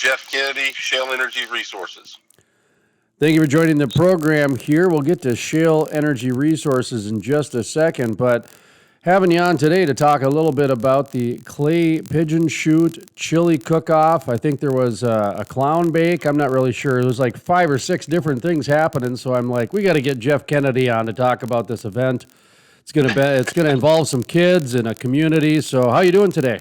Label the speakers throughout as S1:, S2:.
S1: Jeff Kennedy, Shale Energy Resources.
S2: Thank you for joining the program here. We'll get to Shale Energy Resources in just a second, but having you on today to talk a little bit about the clay pigeon shoot chili cook-off. I think there was a clown bake. I'm not really sure. It was like 5 or 6 different things happening, so I'm like, we got to get Jeff Kennedy on to talk about this event. It's gonna involve some kids and a community. So how you doing today?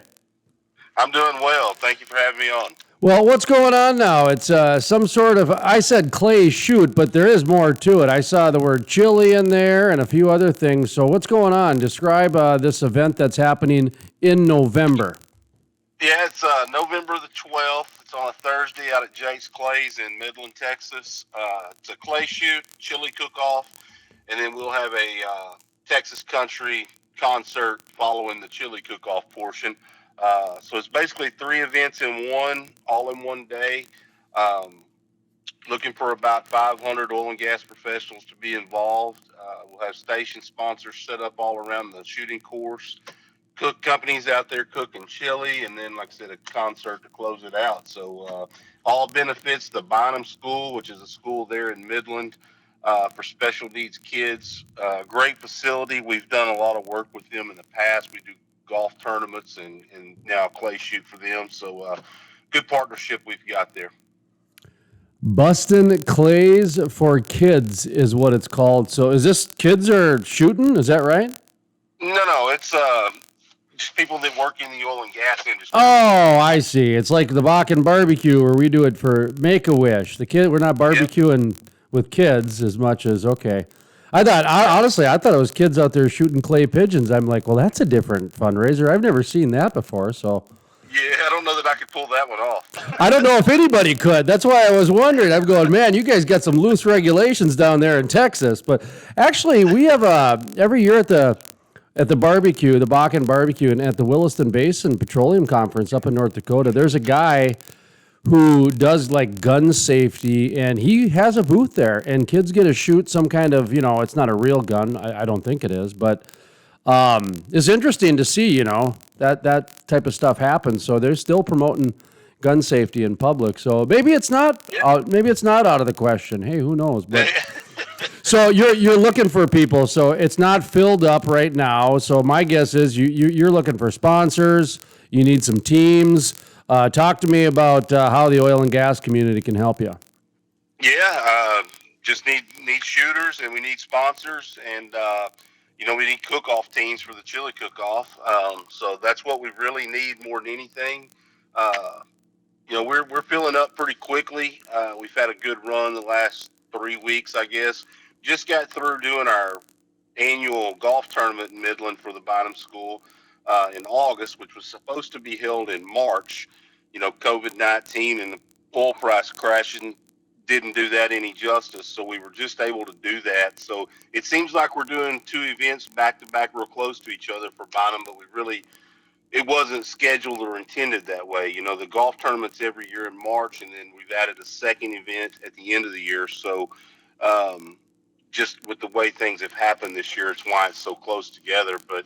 S1: I'm doing well. Thank you for having me on.
S2: Well, what's going on now? It's some sort of, I said clay shoot, but there is more to it. I saw the word chili in there and a few other things. So what's going on? Describe this event that's happening in November.
S1: Yeah, it's November the 12th. It's on a Thursday out at Jake's Clays in Midland, Texas. It's a clay shoot, chili cook-off, and then we'll have a Texas country concert following the chili cook-off portion. So it's basically 3 events in one, all in one day. Looking for about 500 oil and gas professionals to be involved. We'll have station sponsors set up all around the shooting course, cook companies out there cooking chili, and then, like I said, a concert to close it out. So all benefits the Bynum School, which is a school there in Midland for special needs kids. Great facility. We've done a lot of work with them in the past. We do golf tournaments and now clay shoot for them. So good partnership we've got there.
S2: Bustin Clays For Kids is what it's called. So is this kids are shooting? Is that right?
S1: No, it's just people that work in the oil and gas industry.
S2: Oh, I see. It's like the Bakken barbecue where we do it for Make-A-Wish. We're not barbecuing with kids as much as, okay. Honestly, I thought it was kids out there shooting clay pigeons. I'm like, well, that's a different fundraiser. I've never seen that before, so.
S1: Yeah, I don't know that I could pull that one off.
S2: I don't know if anybody could. That's why I was wondering. I'm going, man, you guys got some loose regulations down there in Texas. But actually, we have every year at the barbecue, the Bakken barbecue, and at the Williston Basin Petroleum Conference up in North Dakota, there's a guy who does like gun safety, and he has a booth there, and kids get to shoot some kind of, it's not a real gun. I don't think it is, but it's interesting to see, that type of stuff happens. So they're still promoting gun safety in public. So maybe it's not out of the question. Hey, who knows? But so you're looking for people. So it's not filled up right now. So my guess is you're looking for sponsors. You need some teams. Talk to me about how the oil and gas community can help you.
S1: Yeah, just need shooters, and we need sponsors, and we need cook-off teams for the chili cook-off. So that's what we really need more than anything. We're filling up pretty quickly. We've had a good run the last 3 weeks, I guess. Just got through doing our annual golf tournament in Midland for the Bynum School in August, which was supposed to be held in March. COVID-19 and the oil price crashing didn't do that any justice, so we were just able to do that. So it seems like we're doing 2 events back-to-back real close to each other for Bynum, but it wasn't scheduled or intended that way. The golf tournament's every year in March, and then we've added a second event at the end of the year. So just with the way things have happened this year, it's why it's so close together. But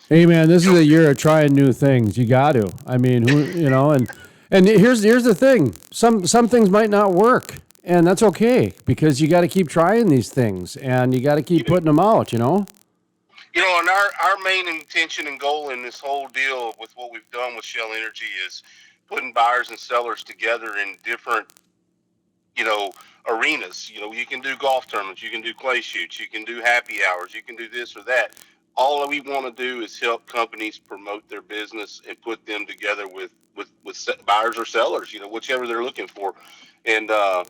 S2: hey, man, this is a year of trying new things. You got to. I mean, and here's the thing. Some things might not work, and that's okay because you got to keep trying these things, and you got to keep putting them out.
S1: And our main intention and goal in this whole deal with what we've done with Shale Energy is putting buyers and sellers together in different, arenas. You can do golf tournaments, you can do clay shoots, you can do happy hours, you can do this or that. All we want to do is help companies promote their business and put them together with buyers or sellers, whichever they're looking for. And I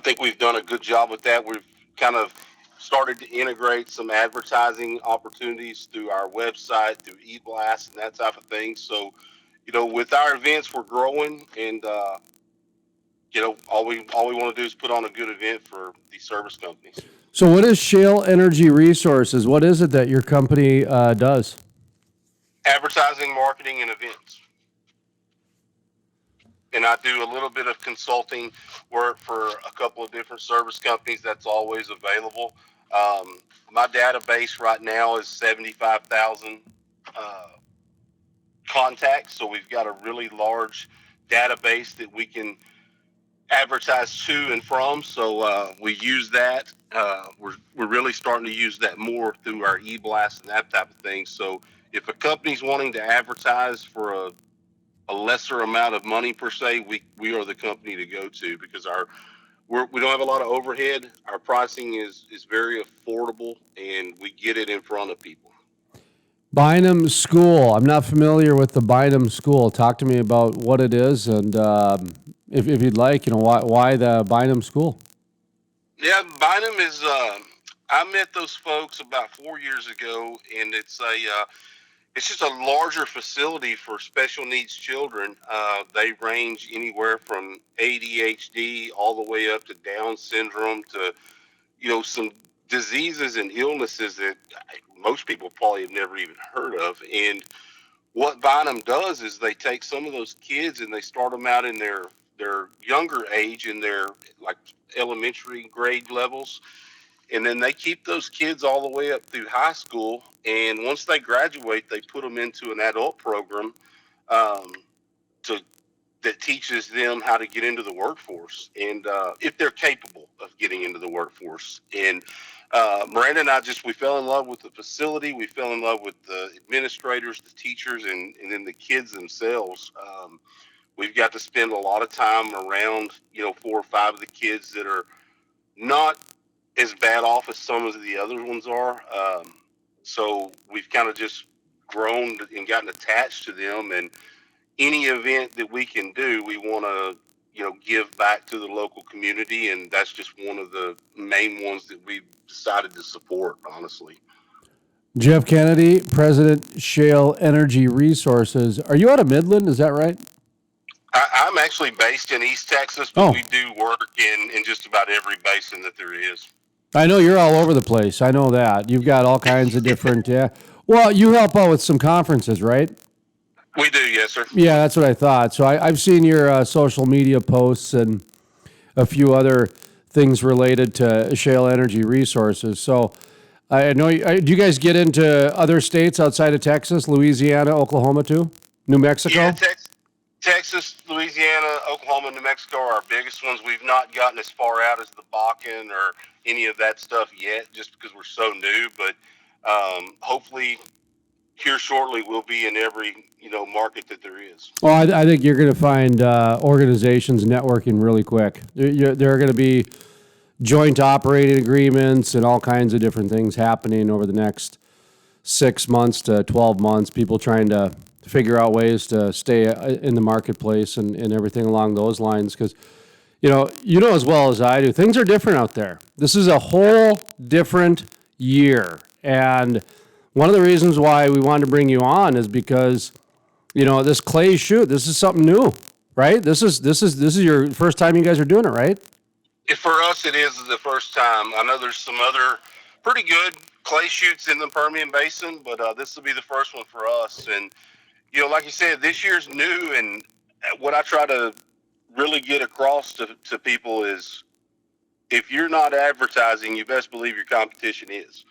S1: think we've done a good job with that. We've kind of started to integrate some advertising opportunities through our website, through eBlast and that type of thing. So, with our events, we're growing, and all we want to do is put on a good event for these service companies.
S2: So what is Shale Energy Resources? What is it that your company does?
S1: Advertising, marketing, and events. And I do a little bit of consulting work for a couple of different service companies. That's always available. My database right now is 75,000 contacts. So we've got a really large database that we can advertise to and from. So we use that. We're really starting to use that more through our e-blast and that type of thing. So if a company's wanting to advertise for a lesser amount of money per se, we are the company to go to, because we don't have a lot of overhead. Our pricing is very affordable, and we get it in front of people.
S2: Bynum School. I'm not familiar with the Bynum School. Talk to me about what it is, and if you'd like, why the Bynum School.
S1: Yeah, Bynum is. I met those folks about 4 years ago, and it's just a larger facility for special needs children. They range anywhere from ADHD all the way up to Down syndrome to, some diseases and illnesses that most people probably have never even heard of. And what Bynum does is they take some of those kids and they start them out in their younger age, in their like elementary grade levels, and then they keep those kids all the way up through high school. And once they graduate, they put them into an adult program um, to that teaches them how to get into the workforce, and if they're capable of getting into the workforce. And Miranda and I we fell in love with the facility. We fell in love with the administrators, the teachers, and then the kids themselves. We've got to spend a lot of time around, 4 or 5 of the kids that are not as bad off as some of the other ones are. So we've kind of just grown and gotten attached to them. And any event that we can do, we want to, give back to the local community. And that's just one of the main ones that we've decided to support, honestly.
S2: Jeff Kennedy, President, Shale Energy Resources. Are you out of Midland? Is that right?
S1: I'm actually based in East Texas, but we do work in just about every basin that there is.
S2: I know you're all over the place. I know that. You've got all kinds of different, yeah. Well, you help out with some conferences, right?
S1: We do, yes, sir.
S2: Yeah, that's what I thought. So I've seen your social media posts and a few other things related to Shale Energy Resources. So I know, do you guys get into other states outside of Texas, Louisiana, Oklahoma too? New Mexico?
S1: Yeah, Texas, Louisiana, Oklahoma, New Mexico are our biggest ones. We've not gotten as far out as the Bakken or any of that stuff yet, just because we're so new. But hopefully here shortly we'll be in every market that there is.
S2: Well, I think you're going to find organizations networking really quick. There are going to be joint operating agreements and all kinds of different things happening over the next 6 months to 12 months. People trying to figure out ways to stay in the marketplace and everything along those lines. Because, you know as well as I do, things are different out there. This is a whole different year. And one of the reasons why we wanted to bring you on is because, this clay shoot, this is something new, right? This is your first time you guys are doing it, right?
S1: For us, it is the first time. I know there's some other pretty good clay shoots in the Permian Basin, but this will be the first one for us. And, like you said, this year's new, and what I try to really get across to people is, if you're not advertising, you best believe your competition is.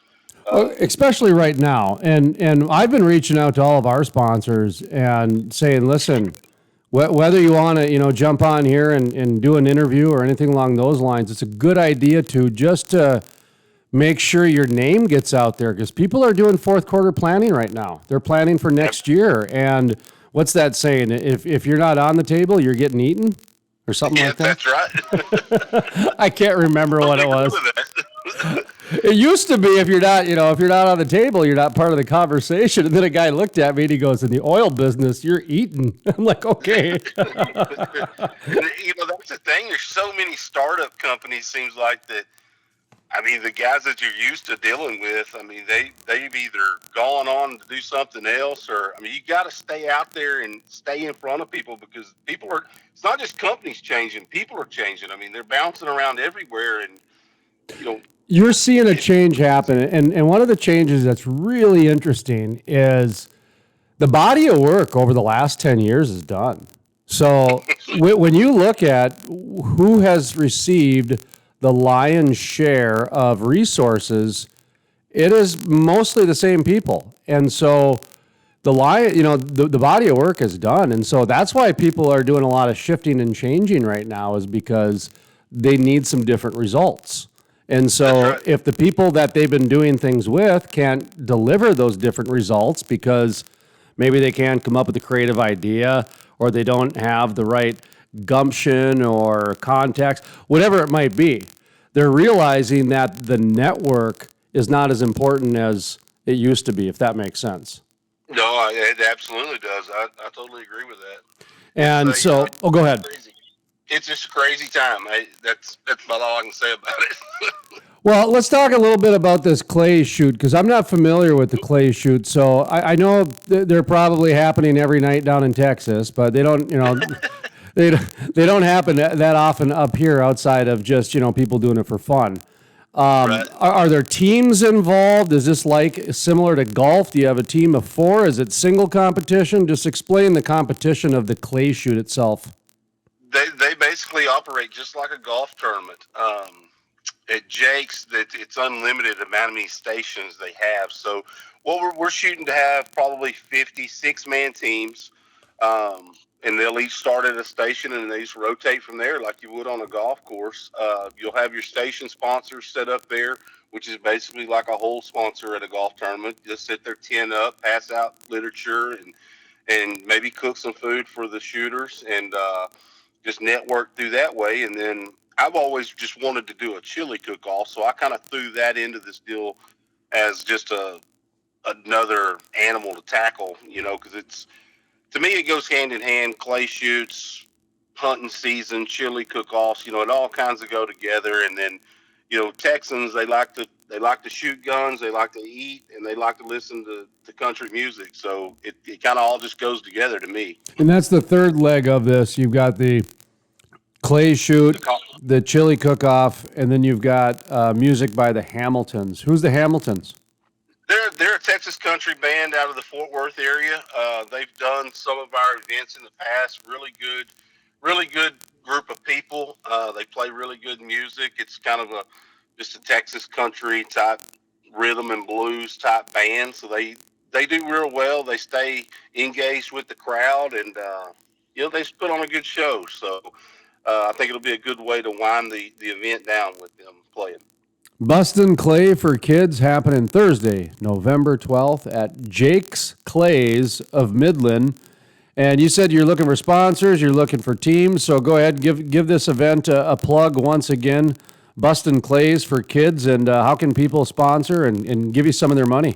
S2: Well, especially right now. And I've been reaching out to all of our sponsors and saying, listen, whether you want to, jump on here and do an interview or anything along those lines, it's a good idea to make sure your name gets out there, because people are doing fourth quarter planning right now. They're planning for next year. And what's that saying? If you're not on the table, you're getting eaten or something like that?
S1: That's right.
S2: I can't remember what it was. It used to be, if you're not on the table, you're not part of the conversation. And then a guy looked at me and he goes, in the oil business, you're eating. I'm like, okay.
S1: That's the thing. There's so many startup companies, seems like that. I mean, the guys that you're used to dealing with, they've either gone on to do something else, or, you got to stay out there and stay in front of people, because it's not just companies changing, people are changing. They're bouncing around everywhere, and,
S2: You're seeing a change happen. And one of the changes that's really interesting is the body of work over the last 10 years is done. So when you look at who has received the lion's share of resources, it is mostly the same people. And so the body of work is done. And so that's why people are doing a lot of shifting and changing right now, is because they need some different results. And so
S1: right.
S2: if the people that they've been doing things with can't deliver those different results because maybe they can't come up with a creative idea, or they don't have the right gumption or contacts, whatever it might be, they're realizing that the network is not as important as it used to be, if that makes sense.
S1: No, it absolutely does. I totally agree with that. It's
S2: And so, oh, go ahead.
S1: crazy. It's just a crazy time. That's about all I can say about it.
S2: Well, let's talk a little bit about this clay shoot, because I'm not familiar with the clay shoot. So I know they're probably happening every night down in Texas, but they don't, they don't happen that often up here outside of just, people doing it for fun.
S1: Right.
S2: Are there teams involved? Is this like similar to golf? Do you have a team of four? Is it single competition? Just explain the competition of the clay shoot itself.
S1: They basically operate just like a golf tournament. At Jake's, that it's unlimited amount of many stations they have. So what we're shooting to have probably 56-man teams, and they'll each start at a station and they just rotate from there like you would on a golf course. You'll have your station sponsors set up there, which is basically like a whole sponsor at a golf tournament. Just sit there, 10 up, pass out literature, and maybe cook some food for the shooters, and just network through that way. And then I've always just wanted to do a chili cook-off, so I kind of threw that into this deal as just another animal to tackle, because it's, to me, it goes hand in hand. Clay shoots, hunting season, chili cook-offs, it all kinds of go together. And then, Texans, they like to shoot guns, they like to eat, and they like to listen to country music. So it kind of all just goes together to me.
S2: And that's the third leg of this. You've got the clay shoot, the chili cook-off, and then you've got music by the Hamiltons. Who's the Hamiltons?
S1: They're a Texas country band out of the Fort Worth area. They've done some of our events in the past. Really good group of people. They play really good music. It's kind of just a Texas country type rhythm and blues type band. So they do real well. They stay engaged with the crowd, and they just put on a good show. So I think it'll be a good way to wind the event down with them playing.
S2: Bustin Clay for Kids happening Thursday, November 12th at Jake's Clays of Midland. And you said you're looking for sponsors, you're looking for teams, so go ahead and give this event a plug once again. Bustin Clays for Kids, and how can people sponsor and give you some of their money?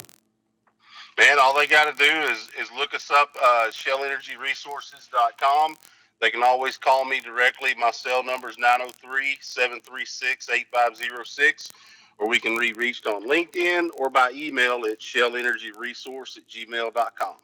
S1: Man, all they got to do is look us up, ShaleEnergyResources.com. They can always call me directly. My cell number is 903-736-8506, or we can be reached on LinkedIn or by email at shaleenergyresource@gmail.com.